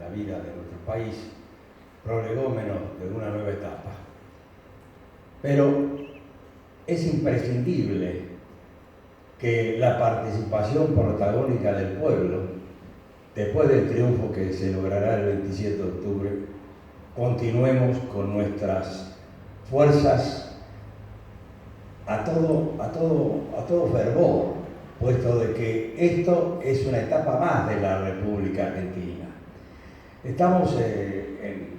la vida de nuestro país, prolegómeno de una nueva etapa. Pero es imprescindible que la participación protagónica del pueblo, después del triunfo que se logrará el 27 de octubre, continuemos con nuestras fuerzas a todo fervor, puesto de que esto es una etapa más de la República Argentina. Estamos en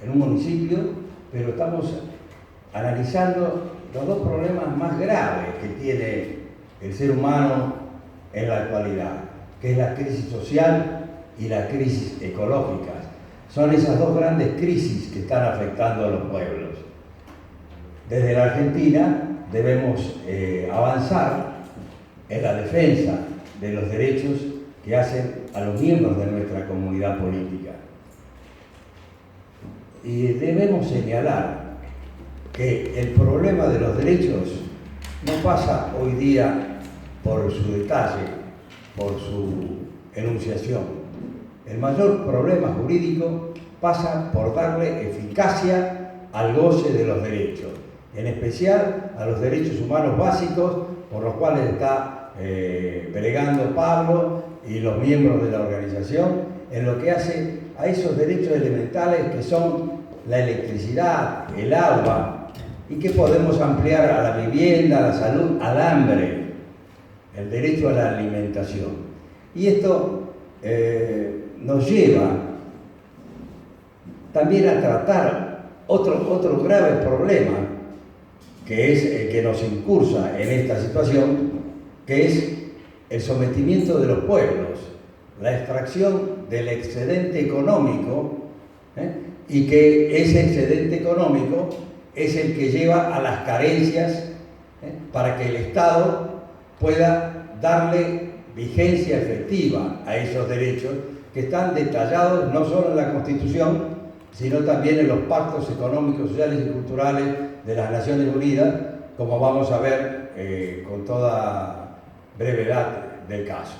un municipio, pero estamos analizando los dos problemas más graves que tiene el ser humano en la actualidad, que es la crisis social y la crisis ecológica. Son esas dos grandes crisis que están afectando a los pueblos. Desde la Argentina debemos avanzar en la defensa de los derechos que hacen a los miembros de nuestra comunidad política. Y debemos señalar que el problema de los derechos no pasa hoy día por su detalle, por su enunciación. El mayor problema jurídico pasa por darle eficacia al goce de los derechos, en especial a los derechos humanos básicos por los cuales está bregando Pablo y los miembros de la organización, en lo que hace a esos derechos elementales que son la electricidad, el agua, y que podemos ampliar a la vivienda, a la salud, al hambre, el derecho a la alimentación. Y esto nos lleva también a tratar otro grave problema, que es el que nos incursa en esta situación, que es el sometimiento de los pueblos, la extracción del excedente económico, y que ese excedente económico es el que lleva a las carencias para que el Estado pueda darle vigencia efectiva a esos derechos que están detallados no solo en la Constitución, sino también en los pactos económicos, sociales y culturales de las Naciones Unidas, como vamos a ver con toda brevedad del caso.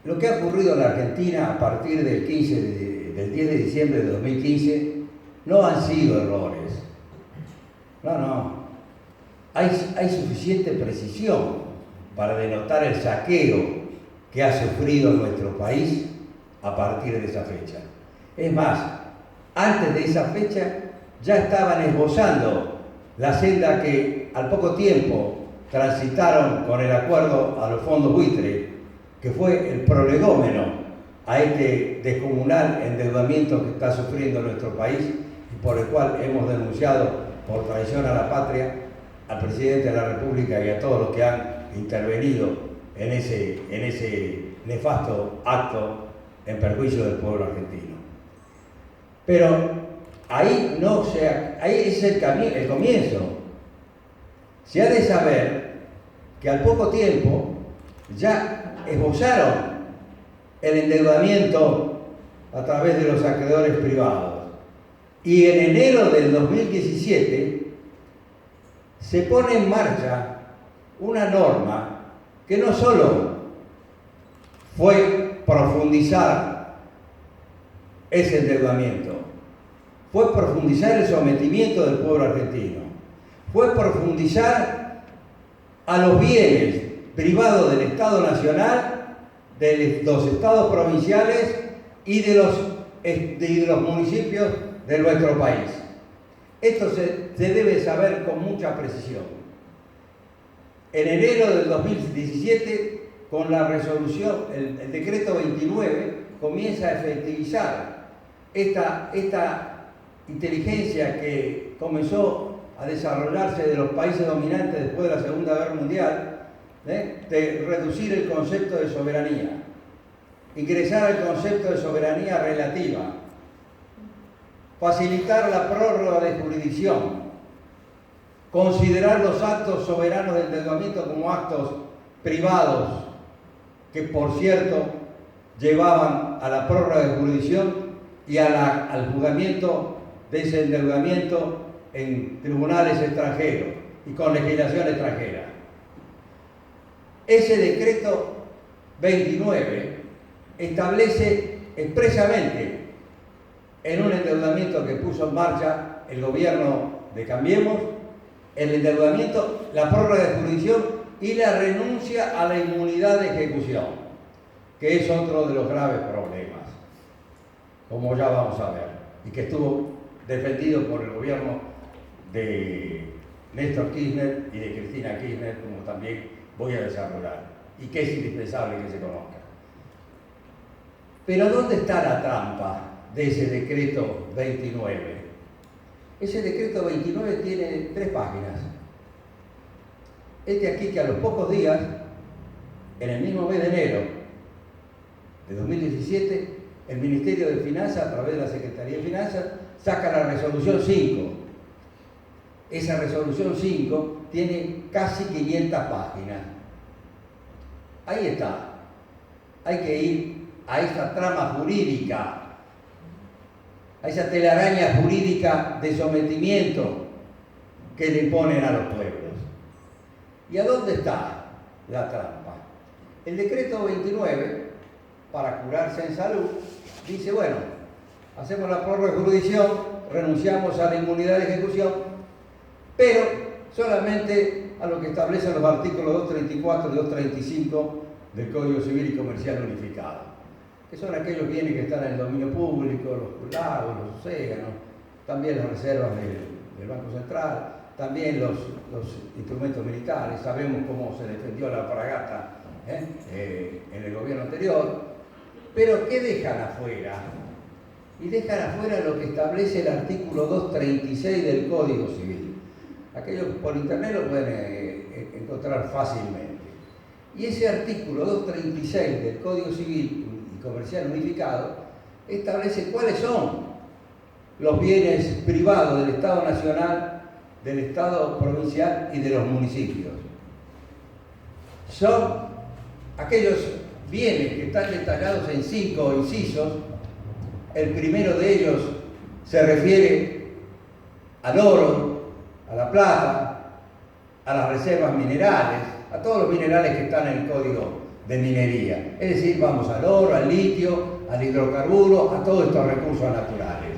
Lo que ha ocurrido en la Argentina a partir del 10 de diciembre de 2015 no han sido errores. No. Hay suficiente precisión para denotar el saqueo que ha sufrido nuestro país a partir de esa fecha. Es más, antes de esa fecha ya estaban esbozando la senda que al poco tiempo transitaron con el acuerdo a los fondos buitre, que fue el prolegómeno a este descomunal endeudamiento que está sufriendo nuestro país y por el cual hemos denunciado por traición a la patria al presidente de la República y a todos los que han intervenido en ese nefasto acto en perjuicio del pueblo argentino. Pero ahí es el comienzo. Se ha de saber que al poco tiempo ya esbozaron el endeudamiento a través de los acreedores privados. Y en enero del 2017 se pone en marcha una norma que no solo fue profundizar ese endeudamiento, fue profundizar el sometimiento del pueblo argentino, fue profundizar a los bienes privados del Estado Nacional, de los estados provinciales y de los municipios de nuestro país. Esto se debe saber con mucha precisión. En enero del 2017, con la resolución, el decreto 29, comienza a efectivizar esta inteligencia que comenzó a desarrollarse de los países dominantes después de la Segunda Guerra Mundial, de reducir el concepto de soberanía, ingresar al concepto de soberanía relativa, facilitar la prórroga de jurisdicción, considerar los actos soberanos de endeudamiento como actos privados, que por cierto llevaban a la prórroga de jurisdicción y al juzgamiento de ese endeudamiento en tribunales extranjeros y con legislación extranjera. Ese decreto 29 establece expresamente en un endeudamiento que puso en marcha el gobierno de Cambiemos, el endeudamiento, la prórroga de jurisdicción y la renuncia a la inmunidad de ejecución, que es otro de los graves problemas, como ya vamos a ver, y que estuvo defendido por el gobierno de Néstor Kirchner y de Cristina Kirchner, como también voy a desarrollar, y que es indispensable que se conozca. Pero ¿dónde está la trampa de ese decreto 29? Ese decreto 29 tiene 3 páginas. Este aquí que a los pocos días, en el mismo mes de enero de 2017, el Ministerio de Finanzas, a través de la Secretaría de Finanzas, saca la resolución 5. Esa resolución 5 tiene casi 500 páginas. Ahí está. Hay que ir a esa trama jurídica, a esa telaraña jurídica de sometimiento que le imponen a los pueblos. ¿Y a dónde está la trampa? El decreto 29, para curarse en salud, dice, bueno, hacemos la prórroga de jurisdicción, renunciamos a la inmunidad de ejecución, pero solamente a lo que establecen los artículos 234 y 235 del Código Civil y Comercial Unificado, que son aquellos bienes que están en el dominio público, los lagos, los océanos, también las reservas del Banco Central, también los instrumentos militares. Sabemos cómo se defendió la fragata en el gobierno anterior. Pero ¿qué dejan afuera? Y dejan afuera lo que establece el artículo 236 del Código Civil. Aquellos por internet lo pueden encontrar fácilmente. Y ese artículo 236 del Código Civil y Comercial Unificado establece cuáles son los bienes privados del Estado Nacional, del Estado provincial y de los municipios. Son aquellos bienes que están detallados en 5 incisos. El primero de ellos se refiere al oro, a la plata, a las reservas minerales, a todos los minerales que están en el Código de Minería. Es decir, vamos al oro, al litio, al hidrocarburo, a todos estos recursos naturales.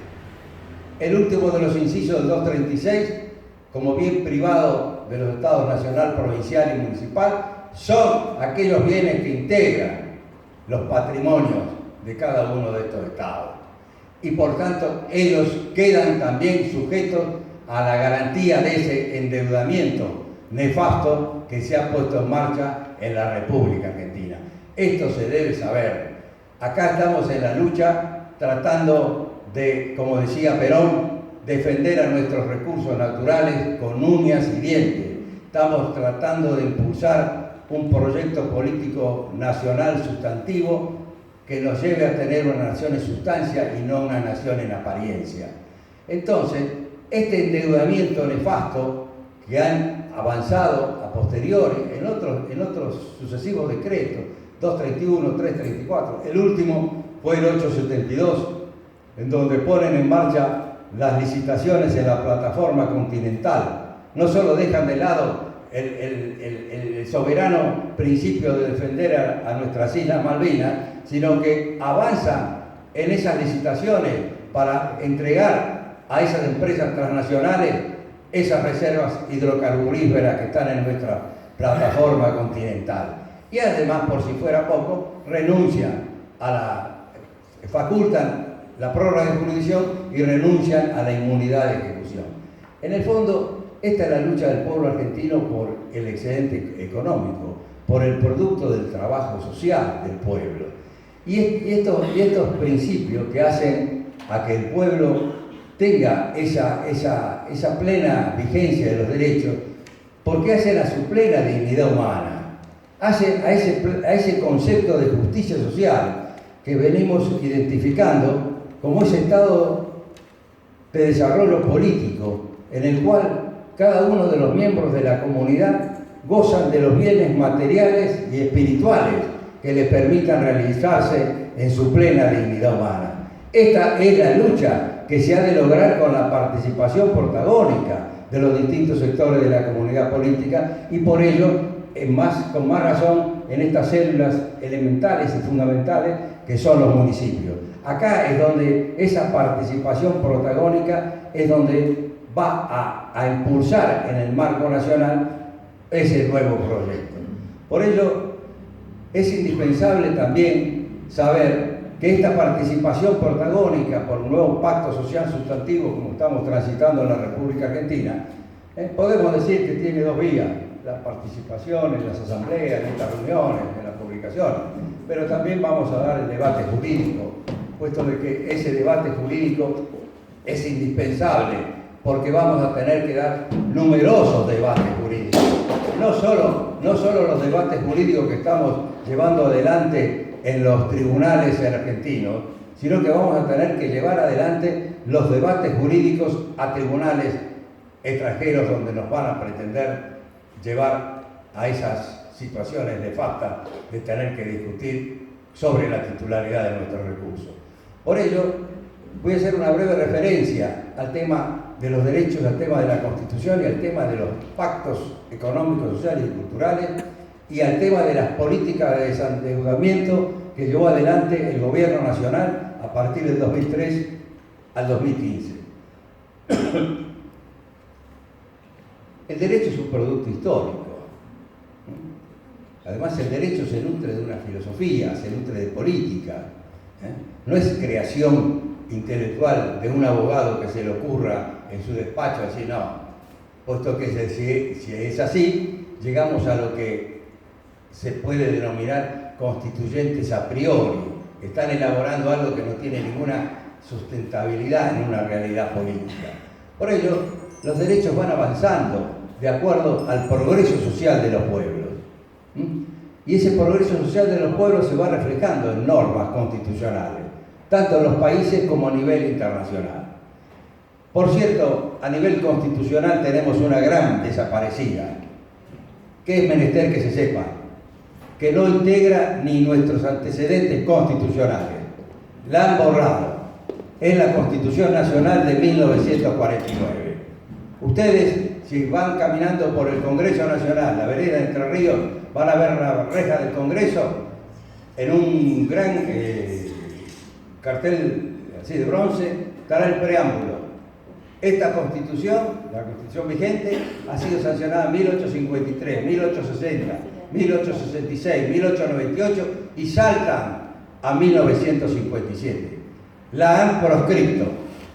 El último de los incisos del 236, como bien privado de los estados nacional, provincial y municipal, son aquellos bienes que integran los patrimonios de cada uno de estos estados. Y por tanto, ellos quedan también sujetos a la garantía de ese endeudamiento nefasto que se ha puesto en marcha en la República Argentina. Esto se debe saber. Acá estamos en la lucha tratando de, como decía Perón, defender a nuestros recursos naturales con uñas y dientes. Estamos tratando de impulsar un proyecto político nacional sustantivo que nos lleve a tener una nación en sustancia y no una nación en apariencia. Entonces, este endeudamiento nefasto que han avanzado a posteriori en otros sucesivos decretos, 231, 334, el último fue el 872, en donde ponen en marcha las licitaciones en la plataforma continental. No solo dejan de lado el soberano principio de defender a nuestras Islas Malvinas, sino que avanzan en esas licitaciones para entregar a esas empresas transnacionales esas reservas hidrocarburíferas que están en nuestra plataforma continental. Y además, por si fuera poco, facultan la prórroga de jurisdicción y renuncian a la inmunidad de ejecución. En el fondo, esta es la lucha del pueblo argentino por el excedente económico, por el producto del trabajo social del pueblo. Y estos principios que hacen a que el pueblo tenga esa plena vigencia de los derechos, porque hacen a su plena dignidad humana, hacen a ese concepto de justicia social que venimos identificando como ese estado de desarrollo político en el cual cada uno de los miembros de la comunidad gozan de los bienes materiales y espirituales que les permitan realizarse en su plena dignidad humana. Esta es la lucha que se ha de lograr con la participación protagónica de los distintos sectores de la comunidad política y por ello, con más razón, en estas células elementales y fundamentales que son los municipios. Acá es donde esa participación protagónica es donde va a impulsar en el marco nacional ese nuevo proyecto. Por ello, es indispensable también saber que esta participación protagónica por un nuevo pacto social sustantivo, como estamos transitando en la República Argentina, podemos decir que tiene dos vías: la participación en las asambleas, en estas reuniones, en las publicaciones, pero también vamos a dar el debate jurídico, puesto de que ese debate jurídico es indispensable, porque vamos a tener que dar numerosos debates jurídicos. No solo los debates jurídicos que estamos llevando adelante en los tribunales argentinos, sino que vamos a tener que llevar adelante los debates jurídicos a tribunales extranjeros, donde nos van a pretender llevar a esas situaciones nefastas de tener que discutir sobre la titularidad de nuestros recursos. Por ello, voy a hacer una breve referencia al tema de los derechos, al tema de la Constitución y al tema de los pactos económicos, sociales y culturales, y al tema de las políticas de desendeudamiento que llevó adelante el gobierno nacional a partir del 2003 al 2015. El derecho es un producto histórico. Además, el derecho se nutre de una filosofía, se nutre de política. No es creación intelectual de un abogado que se le ocurra en su despacho decir no, puesto que si es así, llegamos a lo que se puede denominar constituyentes a priori. Están elaborando algo que no tiene ninguna sustentabilidad en una realidad política. Por ello, los derechos van avanzando de acuerdo al progreso social de los pueblos. Y ese progreso social de los pueblos se va reflejando en normas constitucionales, tanto en los países como a nivel internacional. Por cierto, a nivel constitucional tenemos una gran desaparecida, que es menester que se sepa, que no integra ni nuestros antecedentes constitucionales. La han borrado. Es la Constitución Nacional de 1949. Ustedes, si van caminando por el Congreso Nacional, la vereda de Entre Ríos, van a ver la reja del Congreso en un gran cartel así de bronce, estará el preámbulo. Esta Constitución, la Constitución vigente, ha sido sancionada en 1853, 1860, 1866, 1898 y saltan a 1957. La han proscripto.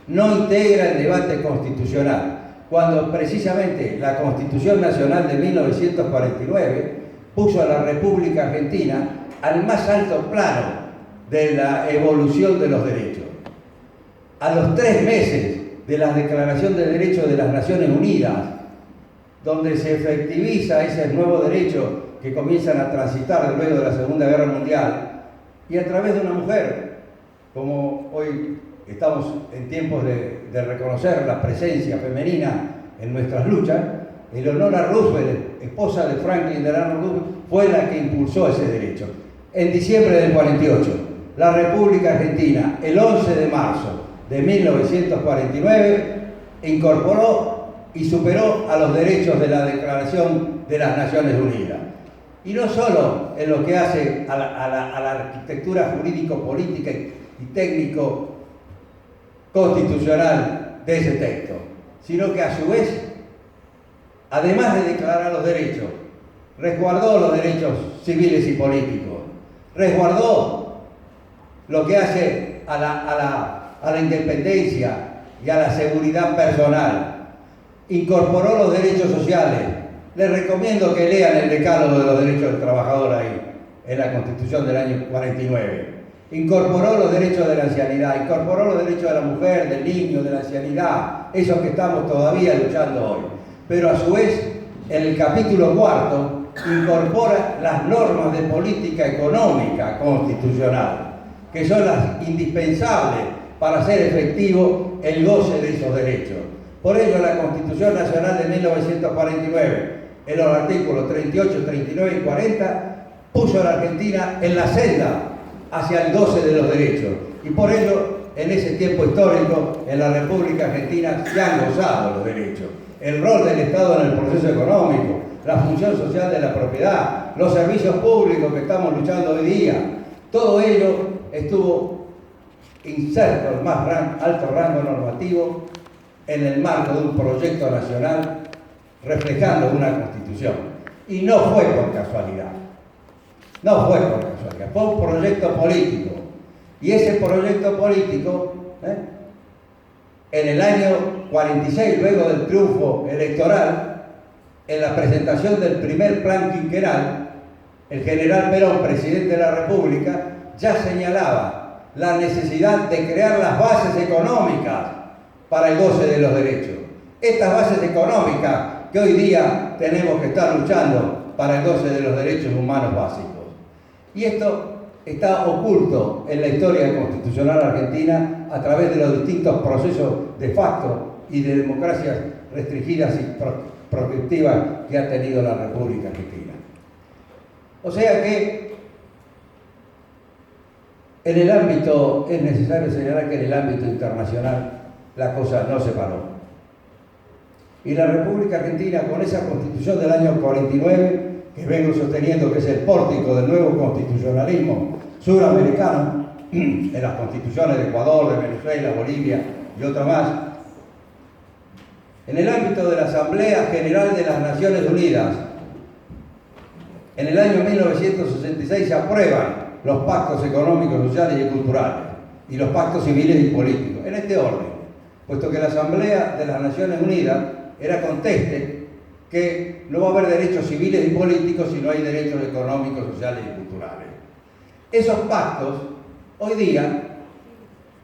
No integra el debate constitucional, cuando precisamente la Constitución Nacional de 1949 puso a la República Argentina al más alto plano de la evolución de los derechos. A los 3 meses de la Declaración de Derechos de las Naciones Unidas, donde se efectiviza ese nuevo derecho que comienzan a transitar luego de la Segunda Guerra Mundial, y a través de una mujer, como hoy estamos en tiempos de reconocer la presencia femenina en nuestras luchas, Eleanor Roosevelt, esposa de Franklin Delano Roosevelt, fue la que impulsó ese derecho. En diciembre del 48, la República Argentina, el 11 de marzo de 1949, incorporó y superó a los derechos de la Declaración de las Naciones Unidas. Y no solo en lo que hace a la arquitectura jurídico-política y técnico-constitucional de ese texto, sino que a su vez, además de declarar los derechos, resguardó los derechos civiles y políticos, resguardó lo que hace a la independencia y a la seguridad personal, incorporó los derechos sociales. Les recomiendo que lean el decálogo de los derechos del trabajador ahí, en la Constitución del año 49. Incorporó los derechos de la ancianidad, incorporó los derechos de la mujer, del niño, de la ancianidad, esos que estamos todavía luchando hoy. Pero a su vez, en el capítulo 4, incorpora las normas de política económica constitucional, que son las indispensables para hacer efectivo el goce de esos derechos. Por ello, la Constitución Nacional de 1949, en los artículos 38, 39 y 40, puso a la Argentina en la senda hacia el goce de los derechos. Y por ello, en ese tiempo histórico, en la República Argentina se han gozado los derechos. El rol del Estado en el proceso económico, la función social de la propiedad, los servicios públicos que estamos luchando hoy día, todo ello estuvo inserto al más alto rango normativo en el marco de un proyecto nacional reflejando una constitución. Y no fue por casualidad. No fue por casualidad, fue un proyecto político. Y ese proyecto político, en el año 46, luego del triunfo electoral, en la presentación del primer plan quinquenal, el general Perón, presidente de la República, ya señalaba la necesidad de crear las bases económicas para el goce de los derechos. Estas bases económicas que hoy día tenemos que estar luchando para el goce de los derechos humanos básicos. Y esto está oculto en la historia constitucional argentina a través de los distintos procesos de facto y de democracias restringidas y progresivas que ha tenido la República Argentina. O sea que en el ámbito, es necesario señalar que en el ámbito internacional la cosa no se paró. Y la República Argentina, con esa constitución del año 49, que vengo sosteniendo que es el pórtico del nuevo constitucionalismo suramericano, en las constituciones de Ecuador, de Venezuela, Bolivia y otra más, en el ámbito de la Asamblea General de las Naciones Unidas, en el año 1966 se aprueban los pactos económicos, sociales y culturales, y los pactos civiles y políticos, en este orden, puesto que la Asamblea de las Naciones Unidas era conteste que no va a haber derechos civiles y políticos si no hay derechos económicos, sociales y culturales. Esos pactos, hoy día,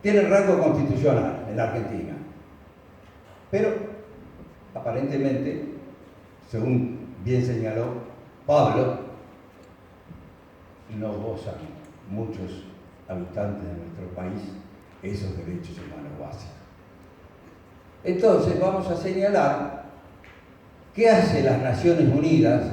tienen rango constitucional en la Argentina, pero aparentemente, según bien señaló Pablo, no gozan muchos habitantes de nuestro país esos derechos humanos básicos. Entonces vamos a señalar qué hace las Naciones Unidas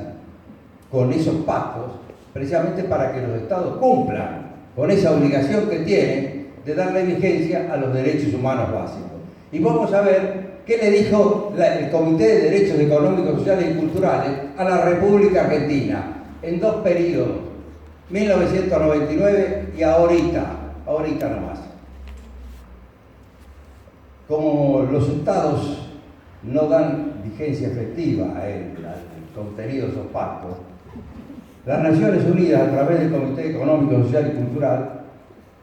con esos pactos, precisamente para que los Estados cumplan con esa obligación que tienen de darle vigencia a los derechos humanos básicos. Y vamos a ver qué le dijo el Comité de Derechos Económicos, Sociales y Culturales a la República Argentina en dos periodos, 1999 y ahorita nomás. Como los estados no dan vigencia efectiva al contenido de esos pactos, las Naciones Unidas, a través del Comité Económico, Social y Cultural,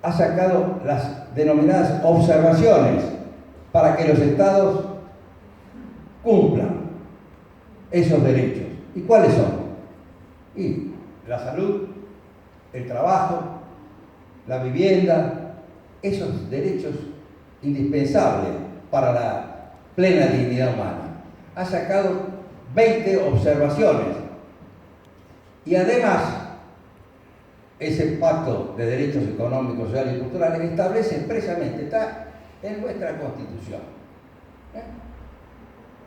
ha sacado las denominadas observaciones para que los estados cumplan esos derechos. ¿Y cuáles son? Y la salud, el trabajo, la vivienda, esos derechos indispensables para la plena dignidad humana. Ha sacado 20 observaciones y además ese pacto de derechos económicos, sociales y culturales establece expresamente, está en nuestra Constitución.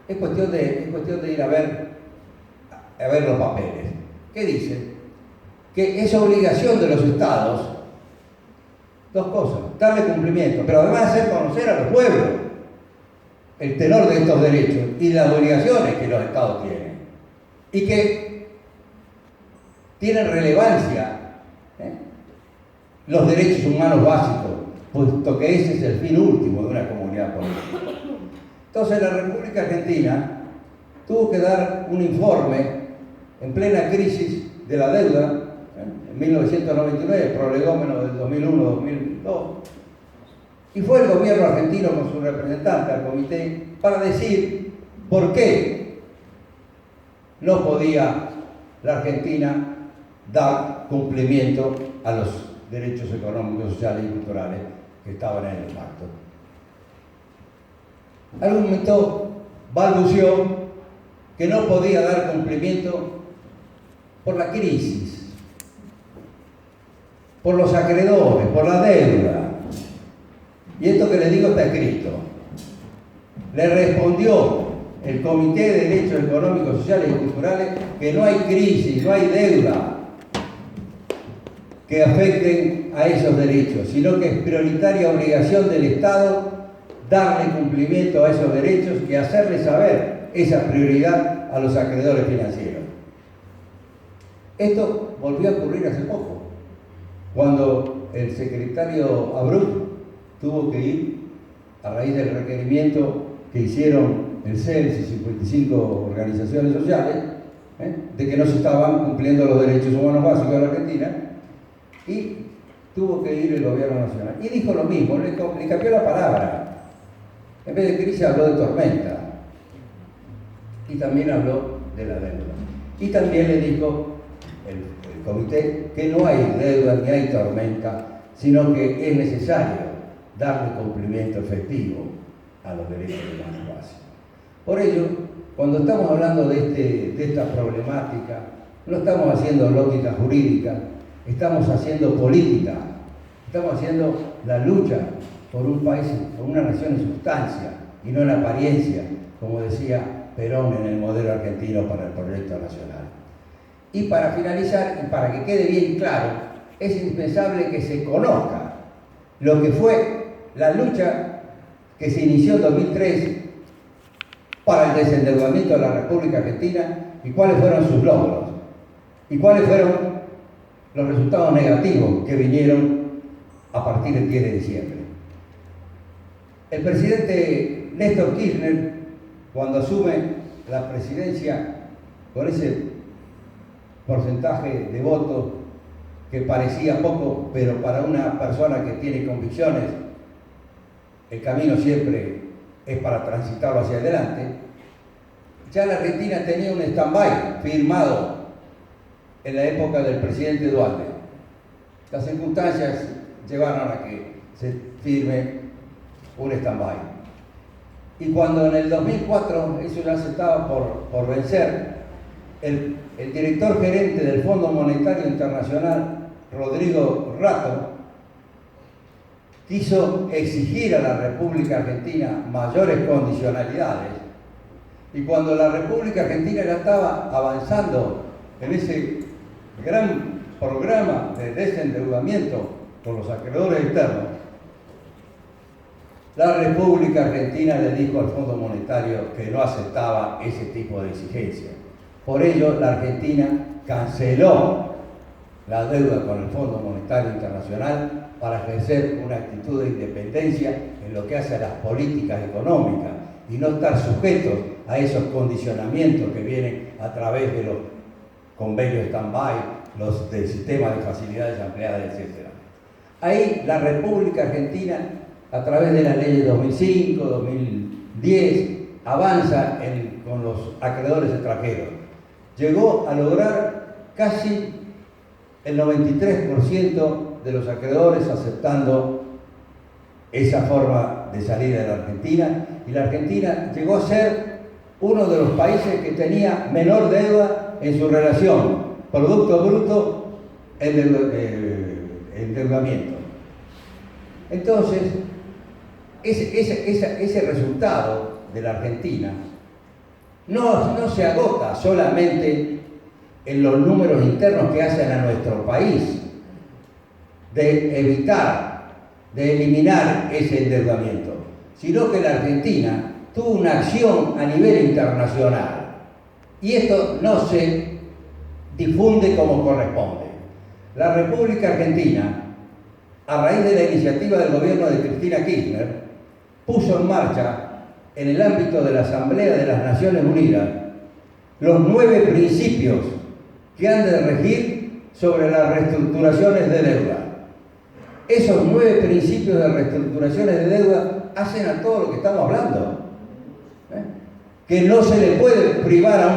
Es cuestión de ir a ver los papeles. ¿Qué dice? Que es obligación de los estados dos cosas: darle cumplimiento, pero además hacer conocer a los pueblos el tenor de estos derechos y las obligaciones que los estados tienen y que tienen relevancia los derechos humanos básicos, puesto que ese es el fin último de una comunidad política. Entonces la República Argentina tuvo que dar un informe en plena crisis de la deuda, en 1999, prolegómeno del 2001-2002, y fue el gobierno argentino con su representante al comité para decir por qué no podía la Argentina dar cumplimiento a los derechos económicos, sociales y culturales que estaban en el pacto. Argumentó, balbuceó, que no podía dar cumplimiento por la crisis, por los acreedores, por la deuda. Y esto que les digo está escrito. Le respondió el Comité de Derechos Económicos, Sociales y Culturales que no hay crisis, no hay deuda que afecten a esos derechos, sino que es prioritaria obligación del Estado darle cumplimiento a esos derechos y hacerle saber esa prioridad a los acreedores financieros. Esto volvió a ocurrir hace poco, cuando el secretario Abreu tuvo que ir a raíz del requerimiento que hicieron el CELS y 55 organizaciones sociales, de que no se estaban cumpliendo los derechos humanos básicos de la Argentina, y tuvo que ir el gobierno nacional. Y dijo lo mismo, le cambió la palabra. En vez de crisis habló de tormenta. Y también habló de la deuda. Y también le dijo el comité que no hay deuda ni hay tormenta, sino que es necesario darle cumplimiento efectivo a los derechos humanos básicos. Por ello, cuando estamos hablando de esta problemática, no estamos haciendo lógica jurídica, estamos haciendo política, estamos haciendo la lucha por un país, por una nación en sustancia y no en apariencia, como decía Perón en el modelo argentino para el proyecto nacional. Y para finalizar, y para que quede bien claro, es indispensable que se conozca lo que fue la lucha que se inició en 2003 para el desendeudamiento de la República Argentina y cuáles fueron sus logros y cuáles fueron los resultados negativos que vinieron a partir del 10 de diciembre. El presidente Néstor Kirchner, cuando asume la presidencia con ese porcentaje de votos que parecía poco, pero para una persona que tiene convicciones, el camino siempre es para transitarlo hacia adelante, ya la Argentina tenía un stand-by firmado en la época del presidente Duarte. Las circunstancias llevaron a que se firme un stand-by. Y cuando en el 2004 eso ya se estaba por vencer, el director gerente del Fondo Monetario Internacional, Rodrigo Rato, quiso exigir a la República Argentina mayores condicionalidades. Y cuando la República Argentina ya estaba avanzando en ese gran programa de desendeudamiento por los acreedores externos, la República Argentina le dijo al Fondo Monetario que no aceptaba ese tipo de exigencia. Por ello, la Argentina canceló la deuda con el Fondo Monetario Internacional para ejercer una actitud de independencia en lo que hace a las políticas económicas y no estar sujetos a esos condicionamientos que vienen a través de los convenios stand-by, los del sistema de facilidades ampliadas, etc. Ahí la República Argentina, a través de la ley de 2005, 2010, avanza con los acreedores extranjeros. Llegó a lograr casi el 93% de los acreedores aceptando esa forma de salida de la Argentina, y la Argentina llegó a ser uno de los países que tenía menor deuda en su relación Producto Bruto endeudamiento. Entonces, ese resultado de la Argentina no se agota solamente en los números internos que hacen a nuestro país de evitar, de eliminar ese endeudamiento, sino que la Argentina tuvo una acción a nivel internacional y esto no se difunde como corresponde. La República Argentina, a raíz de la iniciativa del gobierno de Cristina Kirchner, puso en marcha en el ámbito de la Asamblea de las Naciones Unidas los 9 principios que han de regir sobre las reestructuraciones de deuda. Esos 9 principios de reestructuraciones de deuda hacen a todo lo que estamos hablando, que no se le puede privar a un